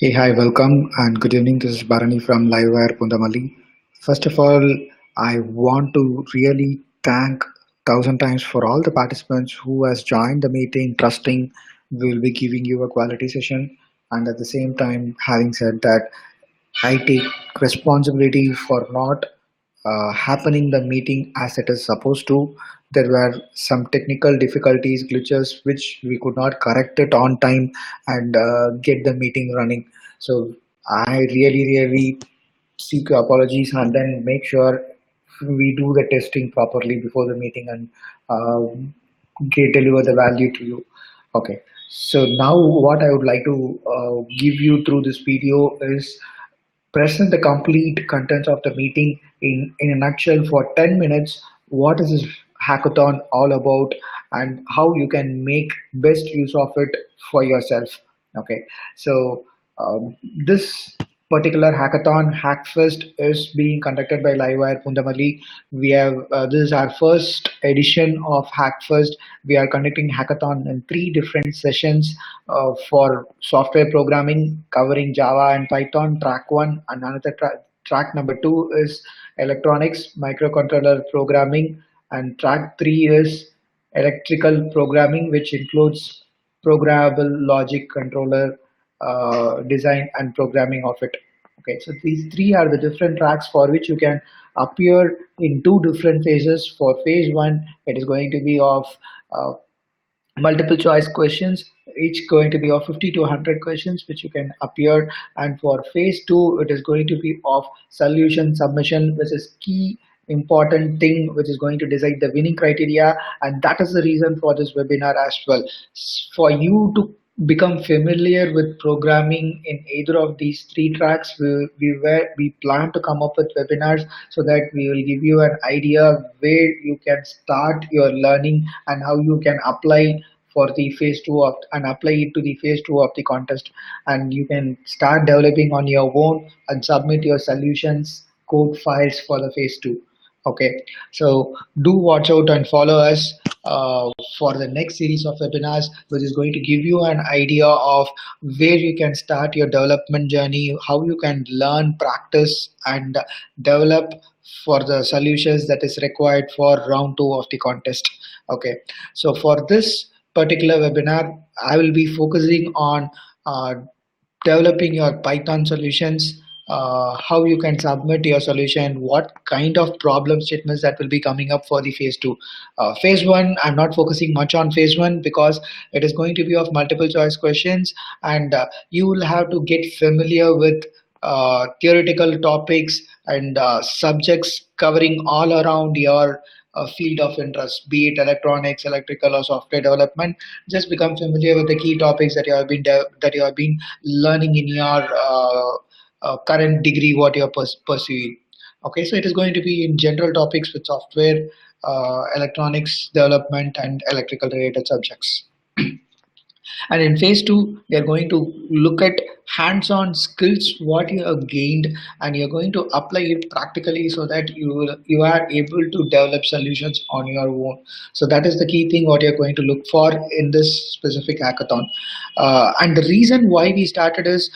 Hey, hi, welcome and good evening. This is Bharani from Livewire Pundamalli. First of all, I want to really thank thousand times for all the participants who has joined the meeting, trusting we will be giving you a quality session. And at the same time, having said that, I take responsibility for not happening the meeting as it is supposed to. There were some technical difficulties, glitches, which we could not correct it on time and get the meeting running. So I really seek your apologies and then make sure we do the testing properly before the meeting and get deliver the value to you. Okay. So now what I would like to give you through this video is present the complete contents of the meeting in a nutshell for 10 minutes. What is this hackathon all about and how you can make best use of it for yourself. Okay, so this particular hackathon hackfest is being conducted by Livewire Pundamalli. We have this is our first edition of hackfest. We are conducting hackathon in three different sessions for software programming covering Java and Python, track one, and another track number two is electronics, microcontroller programming, and track three is electrical programming, which includes programmable logic controller design and programming of it. Okay, so these three are the different tracks for which you can appear in two different phases. For phase one, it is going to be of uh, multiple choice questions, each going to be of 50 to 100 questions which you can appear, and for phase 2 it is going to be of solution submission, which is key important thing which is going to decide the winning criteria, and that is the reason for this webinar as well. For you to become familiar with programming in either of these three tracks, we plan to come up with webinars so that we will give you an idea where you can start your learning and how you can apply for the phase two of and apply it to the phase two of the contest, and you can start developing on your own and submit your solutions code files for the phase two. Okay, so do watch out and follow us for the next series of webinars, which is going to give you an idea of where you can start your development journey, how you can learn, practice, and develop for the solutions that is required for round two of the contest. Okay, so for this particular webinar, I will be focusing on developing your Python solutions, how you can submit your solution, what kind of problem statements that will be coming up for the phase two. Phase one, I'm not focusing much on phase one because it is going to be of multiple choice questions, and you will have to get familiar with theoretical topics and subjects covering all around your field of interest, be it electronics, electrical, or software development. Just become familiar with the key topics that that you have been learning in your current degree, what you are pursuing. Okay, so it is going to be in general topics with software, electronics development, and electrical related subjects. And in phase two, we are going to look at hands-on skills, what you have gained, and you're going to apply it practically so that you are able to develop solutions on your own. So that is the key thing what you're going to look for in this specific hackathon. And the reason why we started is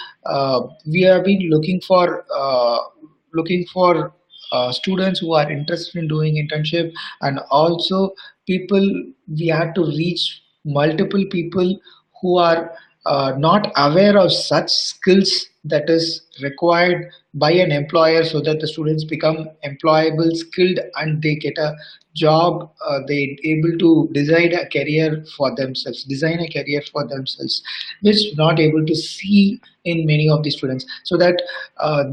we have been looking for students who are interested in doing internship, and also people, we had to reach multiple people who are not aware of such skills that is required by an employer, so that the students become employable, skilled, and they get a job. They able to design a career for themselves, which not able to see in many of the students. So that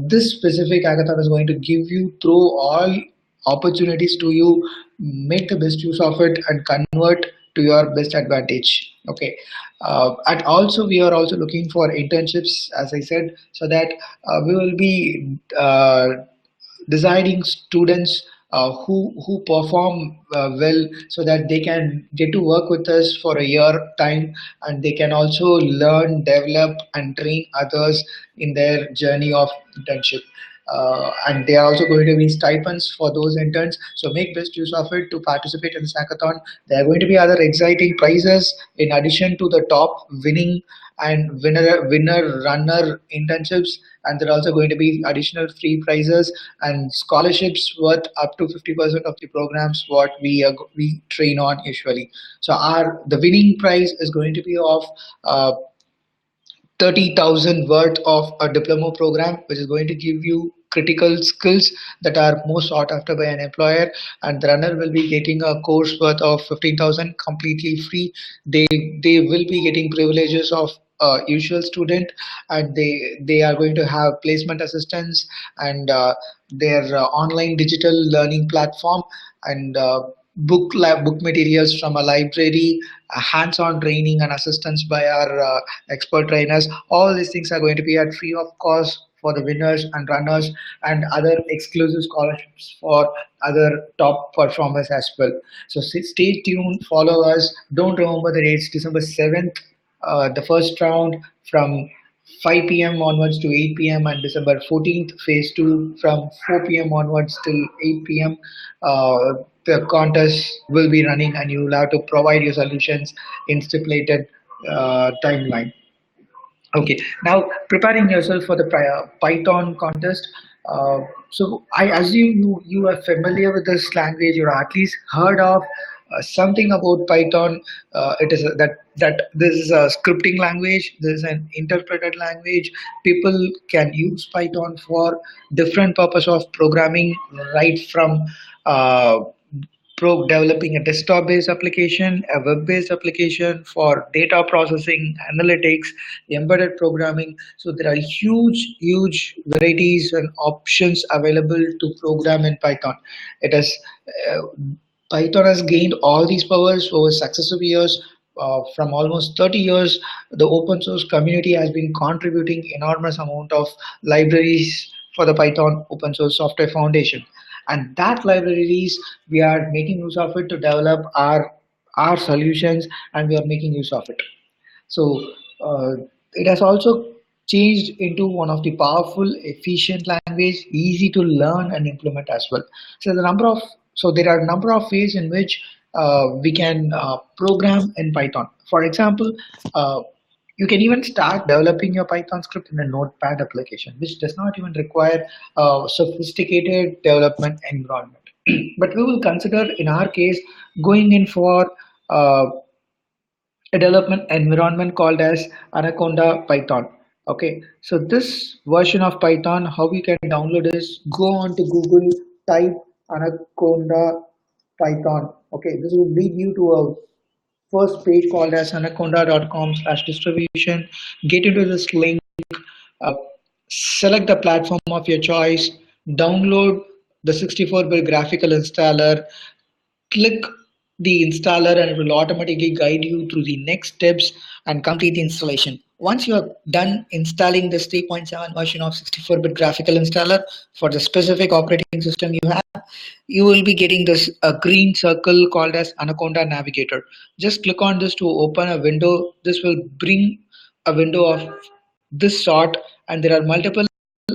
this specific hackathon is going to give you through all opportunities to you, make the best use of it and convert to your best advantage. Okay, and also we are also looking for internships, as I said, so that we will be deciding students who perform well, so that they can get to work with us for a year time, and they can also learn, develop, and train others in their journey of internship. And there are also going to be stipends for those interns. So make best use of it to participate in this hackathon. There are going to be other exciting prizes in addition to the top winning and winner runner internships, and there are also going to be additional free prizes and scholarships worth up to 50% of the programs what we train on usually. So our the winning prize is going to be of 30,000 worth of a diploma program, which is going to give you critical skills that are most sought after by an employer. And the runner will be getting a course worth of 15,000 completely free. They will be getting privileges of usual student, and they are going to have placement assistance and their online digital learning platform, and book materials from a library, hands-on training and assistance by our expert trainers. All these things are going to be at free of cost for the winners and runners, and other exclusive scholarships for other top performers as well. So stay tuned, follow us. Don't remember the dates. December 7th, the first round from 5 p.m. onwards to 8 p.m., and December 14th, phase 2 from 4 p.m. onwards till 8 p.m. The contest will be running, and you will have to provide your solutions in stipulated timeline. Okay, now preparing yourself for the Python contest. So I assume you are familiar with this language, or at least heard of something about Python. It is that this is a scripting language. This is an interpreted language. People can use Python for different purpose of programming, right from developing a desktop-based application, a web-based application for data processing, analytics, embedded programming. So there are huge varieties and options available to program in Python. It has uh, Python has gained all these powers over successive years. From almost 30 years, the open source community has been contributing enormous amount of libraries for the Python open source software foundation, and that libraries we are making use of it to develop our solutions, and we are making use of it. So it has also changed into one of the powerful, efficient language, easy to learn and implement as well. So there are a number of ways in which we can program in Python. For example, uh, you can even start developing your Python script in a Notepad application, which does not even require a sophisticated development environment. But we will consider, in our case, going in for a development environment called as Anaconda Python. Okay, so this version of Python, how you can download is go on to Google, type Anaconda Python. Okay, this will lead you to a first page called as anaconda.com/distribution. Get into this link, uh, select the platform of your choice, download the 64-bit graphical installer, click the installer, and it will automatically guide you through the next steps and complete the installation. Once you are done installing this 3.7 version of 64-bit graphical installer for the specific operating system you have, you will be getting this a green circle called as Anaconda Navigator. Just click on this to open a window. This will bring a window of this sort, and there are multiple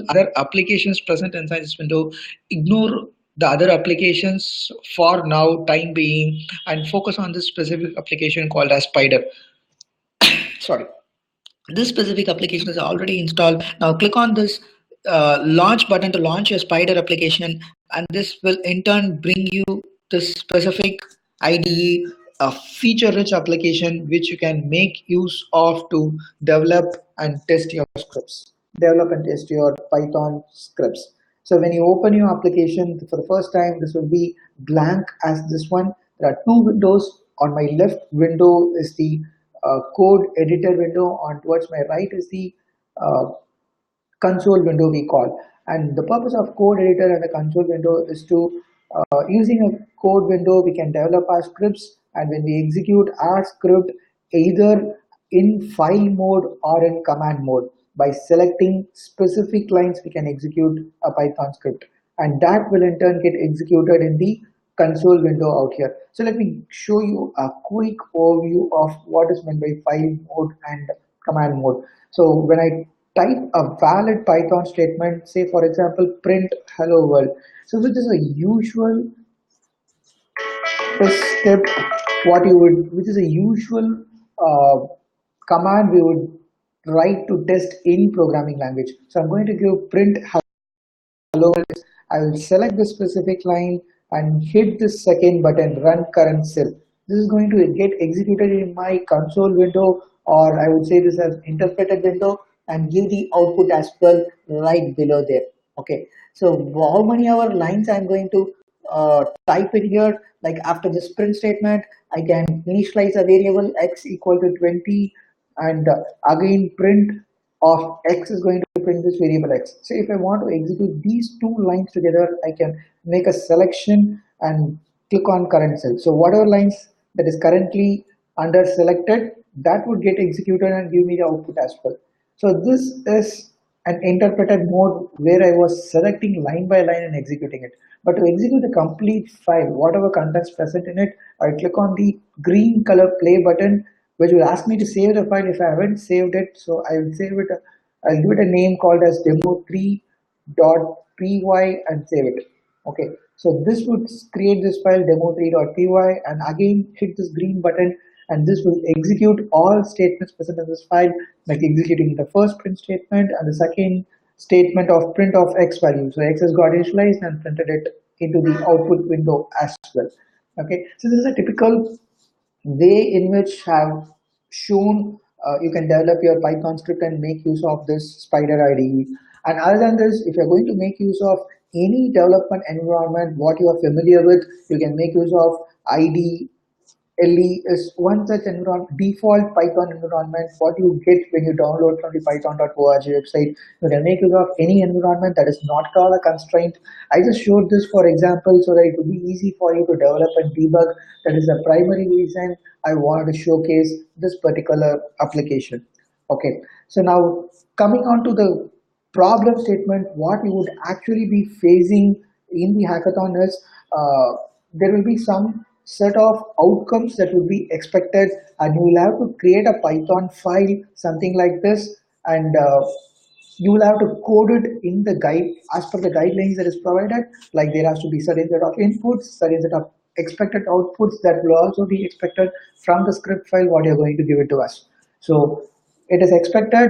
other applications present inside this window. Ignore the other applications for now time being, and focus on this specific application called as Spider. Sorry, this specific application is already installed. Now click on this launch button to launch your Spider application, and this will in turn bring you this specific IDE, a feature-rich application which you can make use of to develop and test your scripts, develop and test your Python scripts. So when you open your application for the first time, this will be blank as this one. There are two windows. On my left window is the code editor window. On towards my right is the uh, console window we call. And the purpose of code editor and the console window is to using a code window we can develop our scripts, and when we execute our script either in file mode or in command mode, by selecting specific lines we can execute a Python script, and that will in turn get executed in the console window out here. So let me show you a quick overview of what is meant by file mode and command mode. So when I type a valid Python statement, say for example print hello world, so which is a usual script, what you would, which is a usual uh, command we would write to test any programming language. So I'm going to give print hello. I will select the specific line and hit the second button, run current cell. This is going to get executed in my console window, or I would say this as interpreted window, and give the output as well right below there. Okay, so how many hour lines I'm going to type in here? Like after this print statement, I can initialize a variable x equal to 20, and again print of x is going to print this variable x. So if I want to execute these two lines together, I can make a selection and click on current cell. So whatever lines that is currently under selected, that would get executed and give me the output as well. So this is an interpreted mode where I was selecting line by line and executing it. But to execute the complete file, whatever contents present in it, I click on the green color play button, which will ask me to save the file if I haven't saved it. So I will save it. I'll give it a name called as demo3.py and save it. Okay, so this would create this file demo3.py, and again hit this green button, and this will execute all statements present in this file, like executing the first print statement and the second statement of print of x value. So x has got initialized and printed it into the output window as well. Okay, so this is a typical way in which have shown you can develop your Python script and make use of this Spider IDE. And other than this, if you're going to make use of any development environment, what you are familiar with, you can make use of IDE. LE is one such default Python environment. What you get when you download from the python.org website, you can make use of any environment that is not called a constraint. I just showed this for example so that it would be easy for you to develop and debug. That is the primary reason I wanted to showcase this particular application. Okay, so now coming on to the problem statement, what you would actually be facing in the hackathon is there will be some set of outcomes that would be expected, and you will have to create a Python file, something like this, and you will have to code it in the guide as per the guidelines that is provided. Like there has to be certain set of inputs, certain set of expected outputs that will also be expected from the script file what you're going to give it to us. So it is expected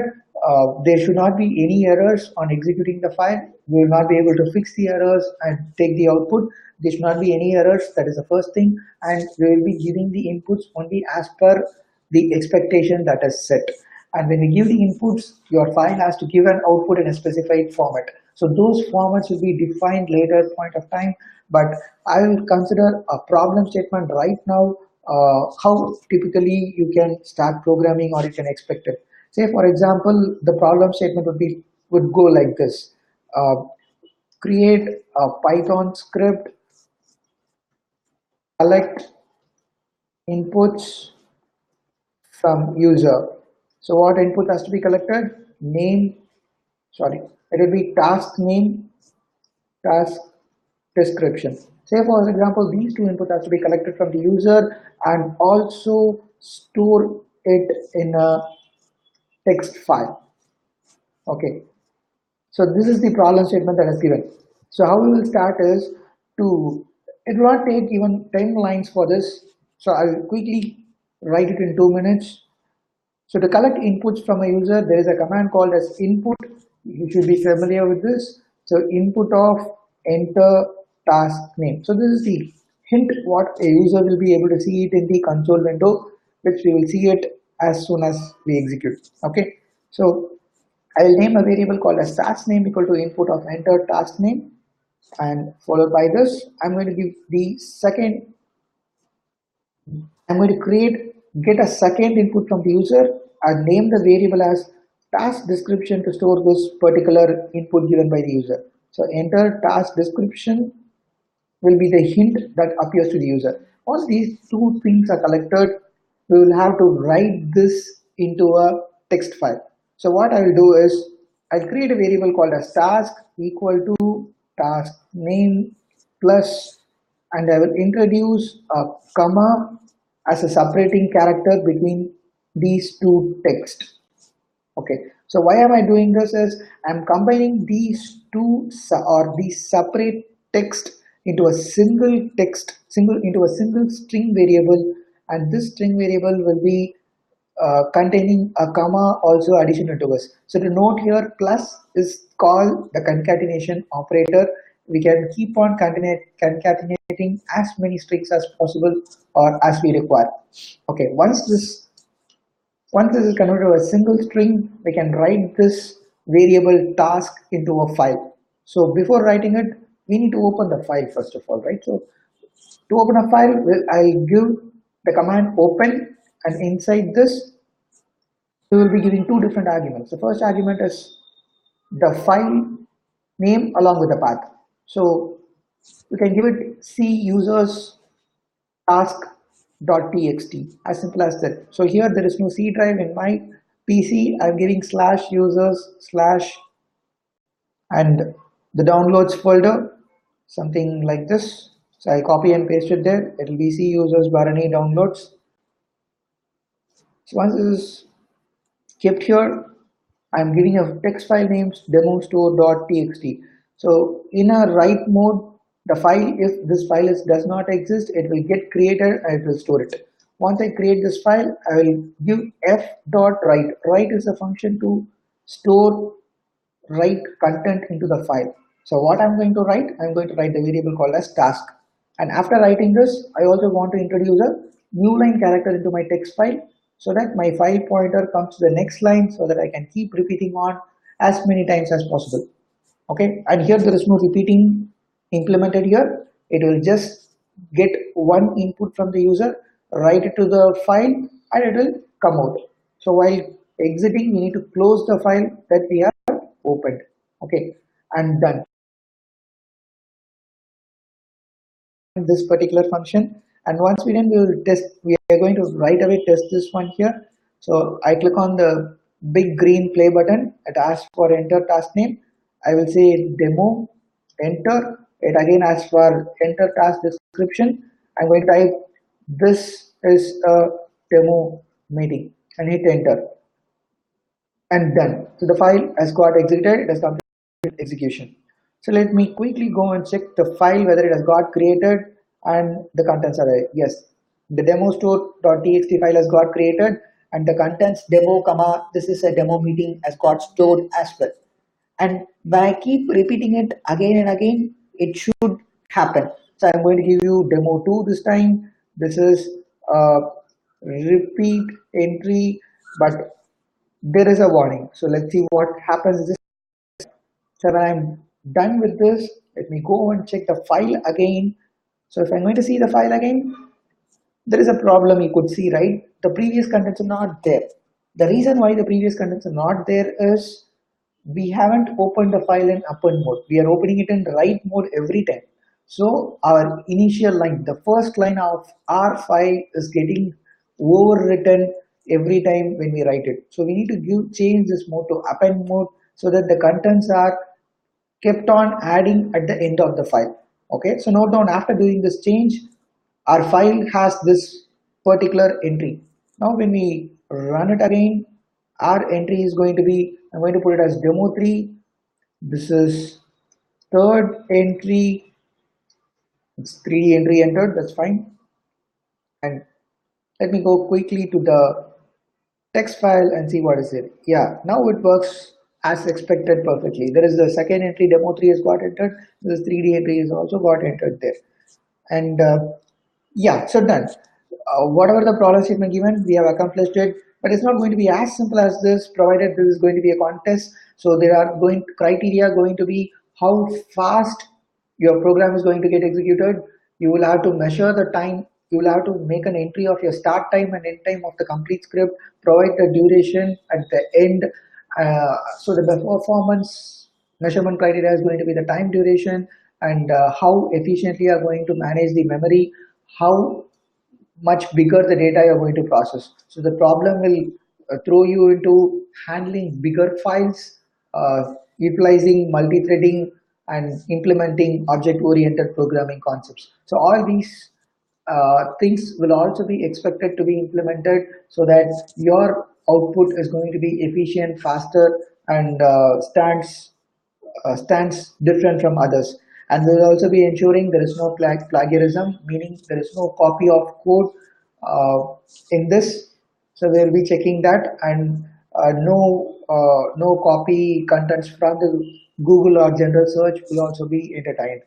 there should not be any errors on executing the file. We will not be able to fix the errors and take the output. There should not be any errors. That is the first thing. And we will be giving the inputs only as per the expectation that is set. And when we give the inputs, your file has to give an output in a specified format. So those formats will be defined later point of time. But I will consider a problem statement right now, how typically you can start programming or you can expect it. Say for example, the problem statement would go like this. Create a Python script, collect inputs from user. So what input has to be collected? Name, sorry, it will be task name, task description. Say for example, these two inputs has to be collected from the user and also store it in a text file. Okay, so this is the problem statement that is given. So how we will start is to, it will not take even 10 lines for this. So I will quickly write it in 2 minutes. So to collect inputs from a user, there is a command called as input. You should be familiar with this. So input of enter task name. So this is the hint what a user will be able to see it in the console window, which we will see it as soon as we execute. Okay. So I will name a variable called as task name equal to input of enter task name, and followed by this, I'm going to give the second, I'm going to get a second input from the user and name the variable as task description to store this particular input given by the user. So enter task description will be the hint that appears to the user. Once these two things are collected, we will have to write this into a text file. So what I will do is I'll create a variable called as task equal to task name plus, and I will introduce a comma as a separating character between these two texts. Okay, so why am I doing this is I'm combining these two or these separate text into a single text, into a single string variable, and this string variable will be containing a comma also additional to us. So the note here plus is called the concatenation operator. We can keep on concatenating as many strings as possible or as we require. Okay, once this is converted to a single string, we can write this variable task into a file. So before writing it, we need to open the file first of all, right? So to open a file, I'll give the command open, and inside this, we will be giving two different arguments. The first argument is the file name along with the path. So you can give it C users task.txt, as simple as that. So here there is no C drive in my PC. I'm giving slash users slash and the downloads folder, something like this. So I'll copy and paste it there. It will be C users Bharani downloads. So once this is kept here, I'm giving a text file names demostore.txt. So in a write mode, the file, if this file does not exist, it will get created and it will store it. Once I create this file, I will give f.write. Write is a function to store write content into the file. So what I'm going to write, I'm going to write the variable called as task. And after writing this, I also want to introduce a new line character into my text file so that my file pointer comes to the next line so that I can keep repeating on as many times as possible. Okay, and here there is no repeating implemented here. It will just get one input from the user, write it to the file, and it will come out. So while exiting, we need to close the file that we have opened. Okay, and done. This particular function, and once we done, we will test. We are going to right away test this one here. So I click on the big green play button. It asks for enter task name. I will say demo, enter. It again asks for enter task description. I'm going to type this is a demo meeting and hit enter, and done. So the file has got exited. It has completed execution. So let me quickly go and check the file whether it has got created and the contents are there. Yes, the demo store.txt file has got created and the contents demo comma this is a demo meeting has got stored as well. And when I keep repeating it again and again, it should happen. So I'm going to give you demo 2 this time. This is a repeat entry, but there is a warning. So let's see what happens. So when I'm done with this, let me go and check the file again. So if I'm going to see the file again, there is a problem you could see, right? The previous contents are not there. The reason why the previous contents are not there is we haven't opened the file in append mode. We are opening it in write mode every time. So our initial line, the first line of our file is getting overwritten every time when we write it. So we need to change this mode to append mode so that the contents are kept on adding at the end of the file. Okay, so note down after doing this change, our file has this particular entry. Now when we run it again, our entry is going to be, I'm going to put it as demo 3. This is third entry. It's 3D entry entered, that's fine. And let me go quickly to the text file and see what is it. Yeah, now it works as expected perfectly. There is the second entry, demo 3 has got entered. This 3D entry is also got entered there. And yeah, so done. Whatever the problem statement given, we have accomplished it. But it's not going to be as simple as this, provided this is going to be a contest. So there are criteria going to be how fast your program is going to get executed. You will have to measure the time. You will have to make an entry of your start time and end time of the complete script, provide the duration at the end. So the performance measurement criteria is going to be the time duration and how efficiently you are going to manage the memory, how much bigger the data you're going to process. So the problem will throw you into handling bigger files, utilizing multi-threading and implementing object-oriented programming concepts. So all these things will also be expected to be implemented so that your output is going to be efficient, faster, and stands different from others. And we will also be ensuring there is no plagiarism, meaning there is no copy of code in this. So we'll be checking that, and no copy contents from the Google or general search will also be entertained.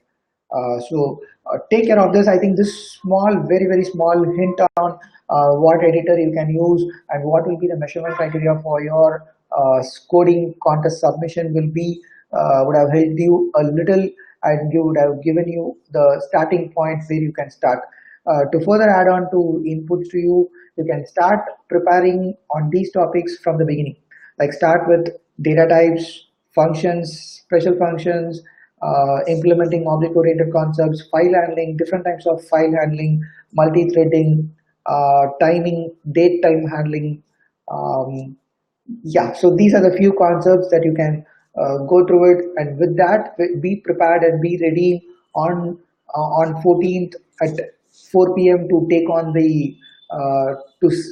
Take care of this. I think this small, very small hint on what editor you can use and what will be the measurement criteria for your coding contest submission will be would have helped you a little, and you would have given you the starting point where you can start. To further add on to inputs to you, you can start preparing on these topics from the beginning. Like start with data types, functions, special functions, implementing object-oriented concepts, file handling, different types of file handling, multi-threading, timing, date time handling, um, yeah, so these are the few concepts that you can go through it, and with that, be prepared and be ready on 14th at 4 p.m. to take on the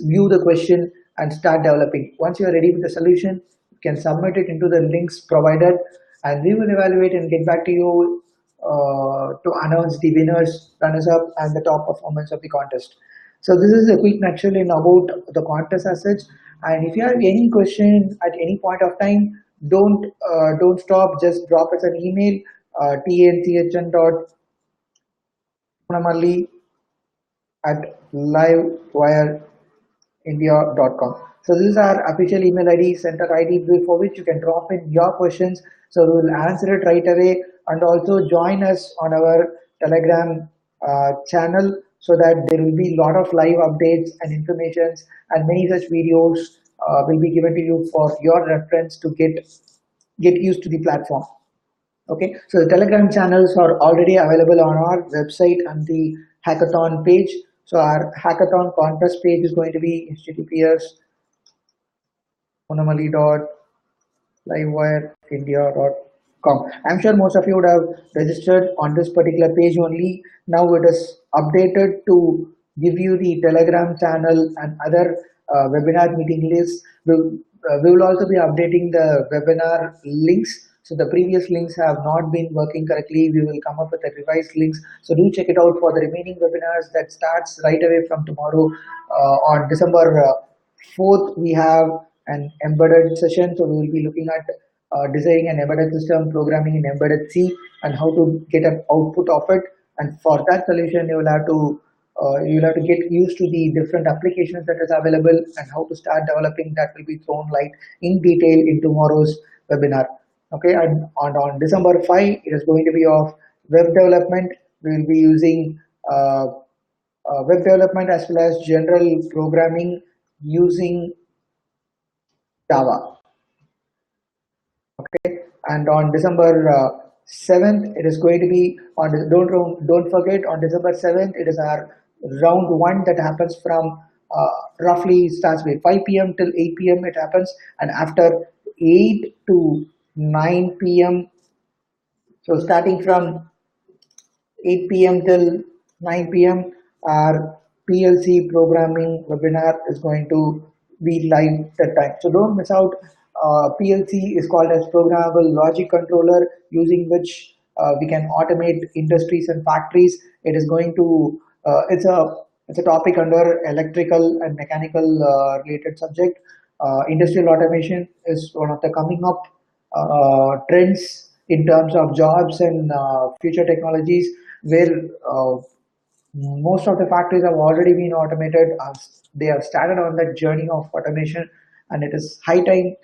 view the question and start developing. Once you are ready with the solution, you can submit it into the links provided, and we will evaluate and get back to you to announce the winners, runners up, and the top performance of the contest. So this is a quick nutshell in about the contest as such. And if you have any question at any point of time, don't stop. Just drop us an email, tnchn.punamalli at livewireindia.com. So this is our official email ID, center ID, for which you can drop in your questions. So we will answer it right away, and also join us on our Telegram channel so that there will be a lot of live updates and informations, and many such videos will be given to you for your reference to get used to the platform. Okay, so the Telegram channels are already available on our website and the Hackathon page. So our Hackathon contest page is going to be https://livewireindia.com. I'm sure most of you would have registered on this particular page only. Now it is updated to give you the Telegram channel and other webinar meeting lists. We will also be updating the webinar links. So the previous links have not been working correctly. We will come up with the revised links. So do check it out for the remaining webinars that starts right away from tomorrow on December 4th. We have an embedded session. So we will be looking at designing an embedded system, programming in embedded C, and how to get an output of it. And for that solution, you'll have to get used to the different applications that is available and how to start developing. That will be thrown light in detail in tomorrow's webinar. Okay, and on December 5, it is going to be of web development. We will be using web development as well as general programming using Java. Okay, and on December 7th, it is going to be on. Don't forget, on December 7th, it is our round one that happens from roughly starts with 5 p.m. till 8 p.m. It happens, and after 8 to 9 p.m. So starting from 8 p.m. till 9 p.m. our PLC programming webinar is going to be live that time. So don't miss out. PLC is called as programmable logic controller, using which we can automate industries and factories. It is going to it's a topic under electrical and mechanical related subject. Industrial automation is one of the coming up trends in terms of jobs and future technologies, where most of the factories have already been automated. They have started on that journey of automation, and it is high time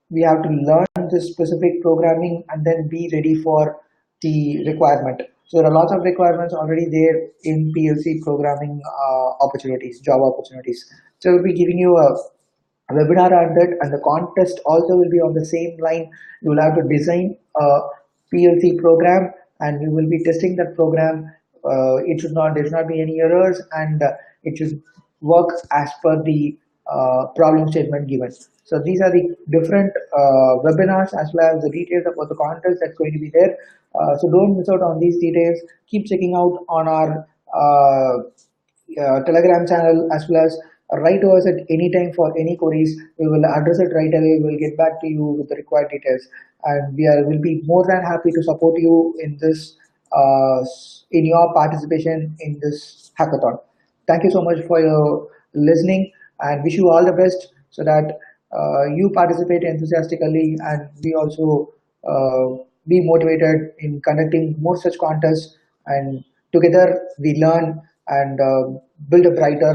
we have to learn this specific programming and then be ready for the requirement. So there are lots of requirements already there in PLC programming opportunities, job opportunities. So we'll be giving you a webinar on that, and the contest also will be on the same line. You will have to design a PLC program, and we will be testing that program. There should not be any errors, and it should work as per the problem statement given. So these are the different webinars as well as the details about the contest that's going to be there. So don't miss out on these details. Keep checking out on our Telegram channel, as well as write to us at any time for any queries. We will address it right away. We'll get back to you with the required details, and will be more than happy to support you in this in your participation in this hackathon. Thank you so much for your listening. and wish you all the best so that you participate enthusiastically and we also be motivated in conducting more such contests, and together we learn and build a brighter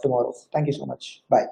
tomorrow. Thank you so much. Bye.